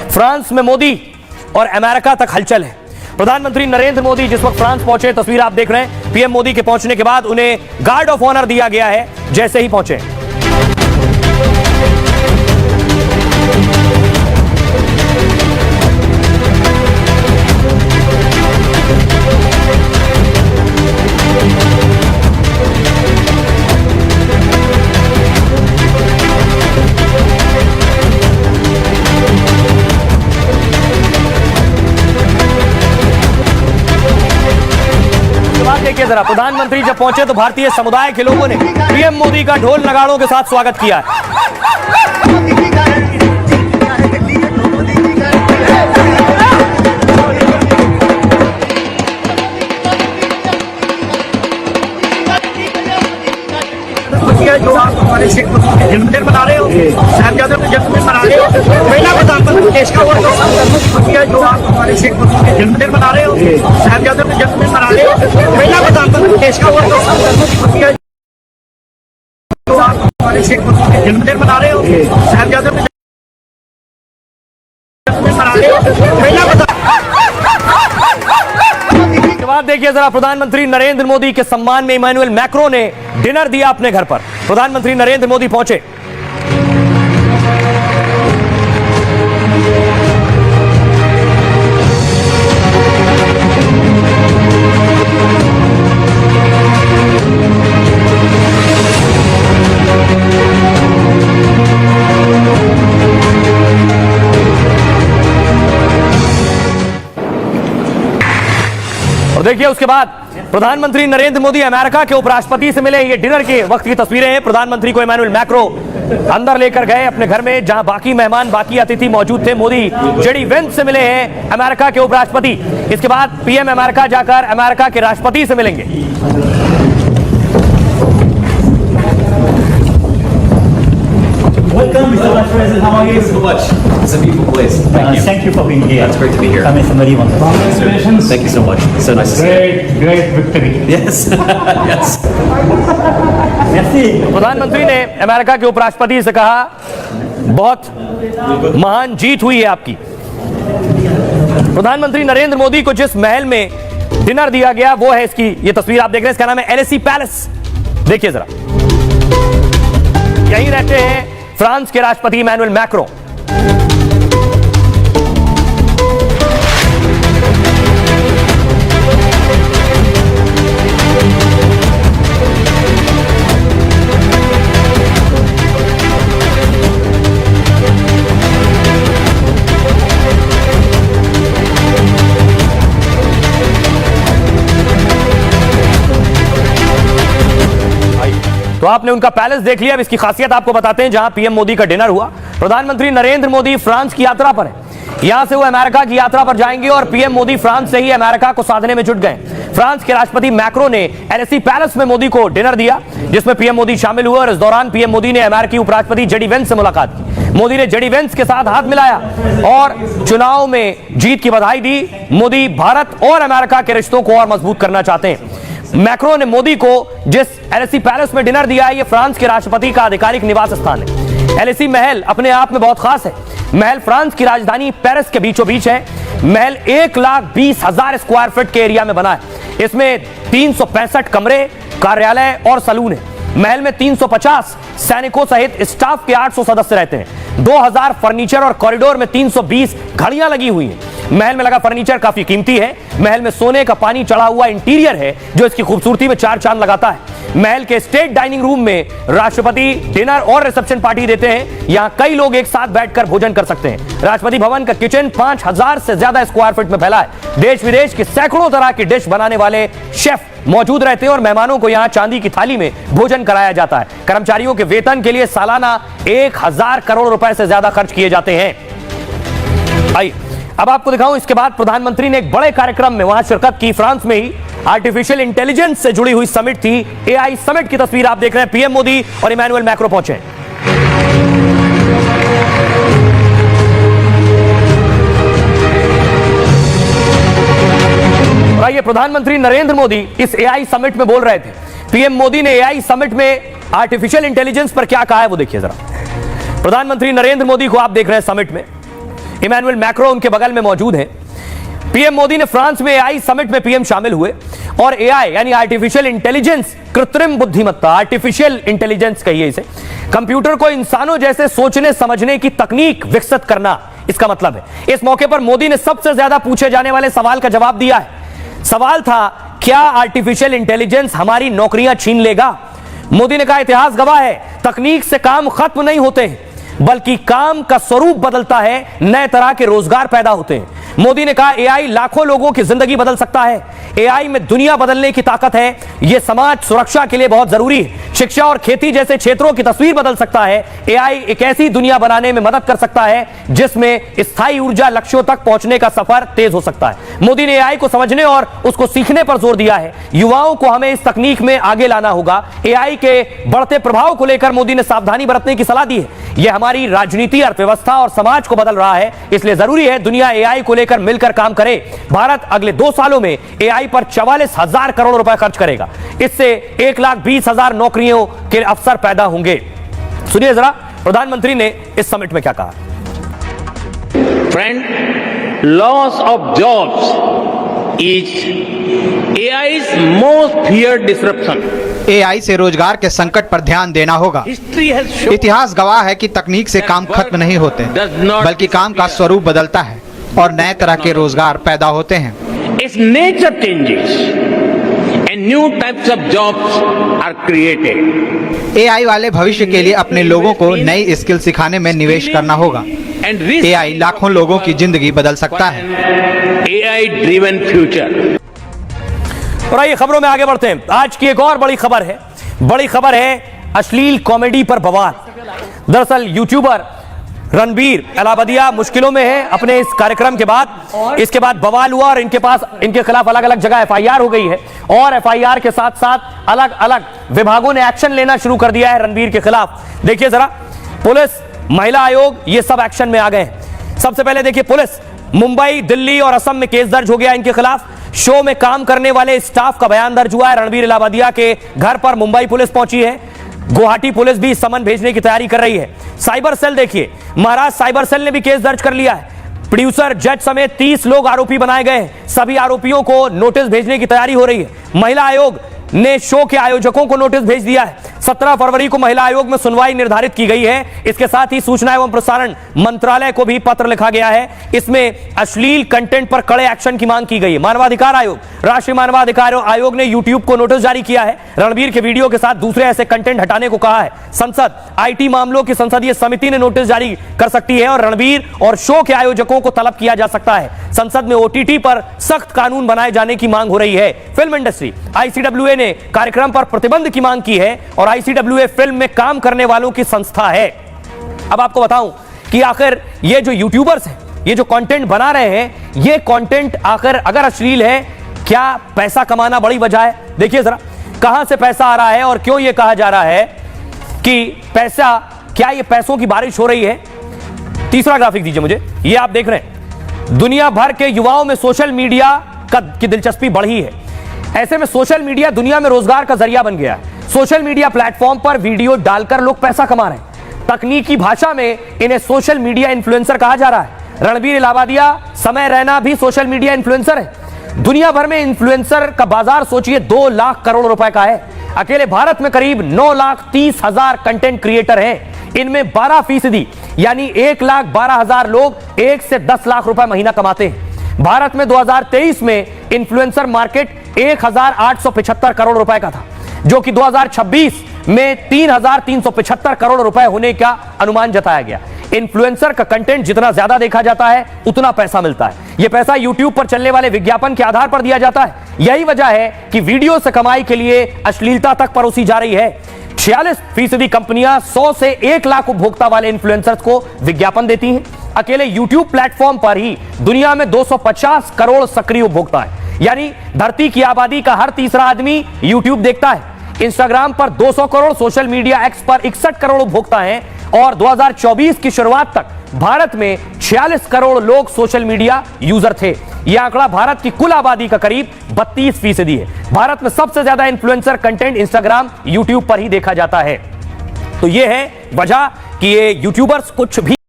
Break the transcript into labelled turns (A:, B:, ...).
A: France में मोदी और America तक हलचल है। प्रधानमंत्री नरेंद्र मोदी जिस वक्त फ्रांस पहुंचे, तस्वीर आप देख रहे हैं, पीएम मोदी के पहुंचने के बाद उन्हें गार्ड ऑफ ऑनर दिया गया है जैसे ही पहुंचे। देखिए जरा, प्रधानमंत्री जब पहुंचे तो भारतीय समुदाय के लोगों ने पीएम मोदी का ढोल नगाड़ों के साथ स्वागत किया है।
B: जो आप हमारे सिख जन्मदिन मना रहे हो, साहिबजादों के जन्मदिन मना रहे हो, महिला प्रधानमंत्री देश का जो आप हमारे सिख जन्मदिन मना रहे हो, साहिबजादों के जन्मदिन मना रहे हो, महिला प्रधानमंत्री देश का जो आप हमारे सिख जन्मदिन मना रहे हो, साहिबजादों के जन्मदिन मना रहे हो, महिला
A: बाद देखिए जरा, प्रधानमंत्री नरेंद्र मोदी के सम्मान में इमैनुअल मैक्रों ने डिनर दिया अपने घर पर। प्रधानमंत्री नरेंद्र मोदी पहुंचे। और देखिए उसके बाद प्रधानमंत्री नरेंद्र मोदी अमेरिका के उपराष्ट्रपति से मिले। ये डिनर के वक्त की तस्वीरें हैं। प्रधानमंत्री को इमैनुअल मैक्रो अंदर लेकर गए अपने घर में, जहां बाकी मेहमान, बाकी अतिथि मौजूद थे। मोदी जेडी वेंस से मिले हैं, अमेरिका के उपराष्ट्रपति। इसके बाद पीएम अमेरिका जाकर अमेरिका के राष्ट्रपति से मिलेंगे।
C: Welcome, Mr. Vice President. How are you?
D: Thank you so much. It's a beautiful place.
C: Thank you for being here.
D: It's great to be here.
C: Coming from very wonderful.
D: Congratulations. Thank you so much. So nice to see you.
C: Great victory.
D: Yes. Yes.
C: Merci.
A: प्रधानमंत्री ने America के उपराष्ट्रपति से कहा, बहुत महान जीत हुई है आपकी। प्रधानमंत्री नरेंद्र मोदी को जिस महल में डिनर दिया गया वो है इसकी, ये तस्वीर आप देख रहे हैं, इसका नाम है एलएसी पैलेस। देखिए जरा, यहीं रहते हैं फ्रांस के राष्ट्रपति इमैनुअल मैक्रों। तो आपने उनका पैलेस देख लिया। अब इसकी खासियत आपको बताते हैं, जहां पीएम मोदी का डिनर हुआ। प्रधानमंत्री नरेंद्र मोदी फ्रांस की यात्रा पर है। यहां से वो अमेरिका की यात्रा पर जाएंगे और पीएम मोदी फ्रांस से ही अमेरिका को साधने में जुट गए। फ्रांस के राष्ट्रपति मैक्रो ने एलएसी पैलेस में मोदी को डिनर दिया, जिसमें पीएम मोदी शामिल हुए। और इस दौरान पीएम मोदी ने अमेरिकी उपराष्ट्रपति जेडी वेंस से मुलाकात की। मोदी ने जेडी वेंस के साथ हाथ मिलाया और चुनाव में जीत की बधाई दी। मोदी भारत और अमेरिका के रिश्तों को और मजबूत करना चाहते हैं। मैक्रो ने मोदी को जिस एलएसी पैलेस में डिनर दिया है, यह फ्रांस के राष्ट्रपति का आधिकारिक निवास स्थान है। एलएसी महल अपने आप में बहुत खास है। महल फ्रांस की राजधानी पेरिस के बीचों बीच है। महल 1,20,000 स्क्वायर फीट के एरिया में बना है। इसमें 365 कमरे, कार्यालय और सलून है। महल में 350 सैनिकों सहित स्टाफ के 800 सदस्य रहते हैं। 2000 फर्नीचर और कॉरिडोर में 320 घड़ियां लगी हुई हैं। महल में लगा फर्नीचर काफी कीमती है। महल में सोने का पानी चढ़ा हुआ इंटीरियर है, जो इसकी खूबसूरती में 4 चांद लगाता है। महल के स्टेट डाइनिंग रूम में राष्ट्रपति डिनर और रिसेप्शन पार्टी देते हैं। यहां कई लोग एक साथ बैठकर भोजन कर सकते हैं। राष्ट्रपति भवन का किचन 5000 से ज्यादा स्क्वायर फीट में फैला है। देश विदेश के सैकड़ों तरह की डिश बनाने वाले शेफ मौजूद रहते हैं और मेहमानों को यहां चांदी की थाली में भोजन कराया जाता है। कर्मचारियों के वेतन के लिए सालाना 1000 करोड़ रुपए से ज्यादा खर्च किए जाते हैं। आइए अब आपको दिखाऊं, इसके बाद प्रधानमंत्री ने एक बड़े कार्यक्रम में वहां शिरकत की। फ्रांस में ही आर्टिफिशियल इंटेलिजेंस से जुड़ी हुई समिट थी, एआई समिट की तस्वीर आप देख रहे हैं। पीएम मोदी और इमैनुअल मैक्रो पहुंचे। आइए, प्रधानमंत्री नरेंद्र मोदी इस एआई समिट में बोल रहे थे। पीएम मोदी ने एआई समिट में आर्टिफिशियल इंटेलिजेंस पर क्या कहा है वो देखिए जरा। प्रधानमंत्री नरेंद्र मोदी को आप देख रहे हैं समिट में। इमैनुअल मैक्रो उनके बगल में मौजूद हैं। पीएम मोदी ने फ्रांस में एआई समिट में पीएम शामिल हुए और एआई यानी आर्टिफिशियल इंटेलिजेंस, कृत्रिम बुद्धिमत्ता, आर्टिफिशियल इंटेलिजेंस कहिए इसे, कंप्यूटर को इंसानों जैसे सोचने समझने की तकनीक विकसित करना इसका मतलब है। इस मौके पर मोदी ने सबसे ज्यादा पूछे जाने वाले सवाल का जवाब दिया है। सवाल था, क्या आर्टिफिशियल इंटेलिजेंस हमारी नौकरियां छीन लेगा? मोदी ने कहा, इतिहास गवाह है, तकनीक से काम खत्म नहीं होते बल्कि काम का स्वरूप बदलता है, नए तरह के रोजगार पैदा होते हैं। मोदी ने कहा, एआई लाखों लोगों की जिंदगी बदल सकता है, एआई में दुनिया बदलने की ताकत है, यह समाज सुरक्षा के लिए बहुत जरूरी है, शिक्षा और खेती जैसे क्षेत्रों की तस्वीर बदल सकता है। एआई एक ऐसी दुनिया बनाने में मदद कर सकता है जिसमें स्थायी ऊर्जा लक्ष्यों तक पहुंचने का सफर तेज हो सकता है। मोदी ने एआई को समझने और उसको सीखने पर जोर दिया है। युवाओं को हमें इस तकनीक में आगे लाना होगा। एआई के बढ़ते प्रभाव को लेकर मोदी ने सावधानी बरतने की सलाह दी है। यह हमारी राजनीति, अर्थव्यवस्था और समाज को बदल रहा है, इसलिए जरूरी है दुनिया एआई को लेकर मिलकर काम करे। भारत अगले 2 सालों में एआई पर 44,000 करोड़ रुपए खर्च करेगा। इससे 1,20,000 नौकरियों के अवसर पैदा होंगे। सुनिए जरा प्रधानमंत्री ने इस समिट में क्या कहा।
E: Friend, loss of jobs is AI's most feared disruption.
F: AI से रोजगार के संकट पर ध्यान देना होगा।
E: History has shown
F: इतिहास गवाह है कि तकनीक से काम खत्म नहीं होते, बल्कि काम का स्वरूप बदलता है और नए तरह के रोजगार पैदा होते हैं।
E: as nature changes and new types of jobs are created.
F: AI वाले भविष्य के लिए अपने लोगों को नई स्किल सिखाने में निवेश करना होगा।
E: And risk
F: एआई लाखों लोगों की जिंदगी बदल सकता है।
E: AI driven future.
A: और आइए खबरों में आगे बढ़ते हैं। आज की एक और बड़ी खबर है अश्लील कॉमेडी पर बवाल। दरअसल यूट्यूबर रणबीर इलाहाबादिया मुश्किलों में है अपने इस कार्यक्रम के बाद। इसके बाद बवाल हुआ और इनके खिलाफ अलग अलग जगह एफआईआर हो गई है और एफआईआर के साथ साथ अलग अलग विभागों ने एक्शन लेना शुरू कर दिया है रणबीर के खिलाफ। देखिए जरा, पुलिस, महिला आयोग, ये सब एक्शन में आ गए हैं। सबसे पहले देखिए, पुलिस मुंबई, दिल्ली और असम में केस दर्ज हो गया इनके खिलाफ। शो में काम करने वाले स्टाफ का बयान दर्ज हुआ है। रणबीर इलाहाबादिया के घर पर मुंबई पुलिस पहुंची है। गुवाहाटी पुलिस भी समन भेजने की तैयारी कर रही है। साइबर सेल देखिए, महाराष्ट्र साइबर सेल ने भी केस दर्ज कर लिया है। प्रोड्यूसर, जज समेत 30 लोग आरोपी बनाए गए हैं। सभी आरोपियों को नोटिस भेजने की तैयारी हो रही है। महिला आयोग ने शो के आयोजकों को नोटिस भेज दिया है। 17 फरवरी को महिला आयोग में सुनवाई निर्धारित की गई है। इसके साथ ही सूचना एवं प्रसारण मंत्रालय को भी पत्र लिखा गया है। इसमें अश्लील कंटेंट पर कड़े एक्शन की मांग की गई है। मानवाधिकार आयोग, राष्ट्रीय मानवाधिकार आयोग ने यूट्यूब को नोटिस जारी किया है। रणबीर के वीडियो के साथ दूसरे ऐसे कंटेंट हटाने को कहा है। संसद, आईटी मामलों की संसदीय समिति ने नोटिस जारी कर सकती है और रणबीर और शो के आयोजकों को तलब किया जा सकता है। संसद में ओटीटी पर सख्त कानून बनाए जाने की मांग हो रही है। फिल्म इंडस्ट्री, आईसीडब्ल्यूए ने कार्यक्रम पर प्रतिबंध की मांग की है और आईसीडब्ल्यूए फिल्म में काम करने वालों की संस्था है। अब आपको बताऊं कि आखिर ये जो यूट्यूबर्स हैं, ये जो कंटेंट बना रहे हैं, ये कंटेंट आखिर अगर अश्लील है, क्या पैसा कमाना बड़ी वजह है? देखिए जरा, कहां से पैसा आ रहा है और क्यों ये कहा जा रहा है कि पैसा, क्या ये पैसों की बारिश हो रही है? तीसरा ग्राफिक दीजिए मुझे, ये आप देख रहे हैं, दुनिया भर के युवाओं में सोशल मीडिया की दिलचस्पी बढ़ी है। ऐसे में सोशल मीडिया दुनिया में रोजगार का जरिया बन गया है। सोशल मीडिया प्लेटफॉर्म पर वीडियो डालकर लोग पैसा कमा रहे हैं। तकनीकी भाषा में इन्हें सोशल मीडिया इन्फ्लुएंसर कहा जा रहा है। रणबीर इलाहाबादिया, समय रैना भी सोशल मीडिया इन्फ्लुएंसर है। दुनिया भर में इन्फ्लुएंसर का बाजार सोचिए 2 लाख करोड़ रुपए का है। अकेले भारत में करीब 9,30,000 कंटेंट क्रिएटर हैं। इनमें 12% यानी 1,12,000 लोग 1 से 10 लाख रुपए महीना कमाते हैं। भारत में 2023 में इन्फ्लुएंसर मार्केट 1,875 करोड़ रुपए का था, जो कि 2026 में 3,375 करोड़ रुपए होने का अनुमान जताया गया। इन्फ्लुएंसर का कंटेंट जितना ज्यादा देखा जाता है, उतना पैसा मिलता है। यह पैसा यूट्यूब पर चलने वाले विज्ञापन के आधार पर दिया जाता है। यही वजह है कि वीडियो से कमाई के लिए अश्लीलता तक परोसी जा रही है। 46% कंपनियां 100 से 1 लाख उपभोक्ता वाले इन्फ्लुएंसर्स को विज्ञापन देती हैं। अकेले यूट्यूब प्लेटफॉर्म पर ही दुनिया में 250 करोड़ सक्रिय उपभोक्ता है, यानी धरती की आबादी का हर तीसरा आदमी यूट्यूब देखता है। इंस्टाग्राम पर 200 करोड़, सोशल मीडिया एक्स पर 61 करोड़ उपभोक्ता हैं और 2024 की शुरुआत तक भारत में 46 करोड़ लोग सोशल मीडिया यूजर थे। यह आंकड़ा भारत की कुल आबादी का करीब 32% है। भारत में सबसे ज्यादा इन्फ्लुएंसर कंटेंट इंस्टाग्राम, यूट्यूब पर ही देखा जाता है। तो यह है वजह कि ये यूट्यूबर्स कुछ भी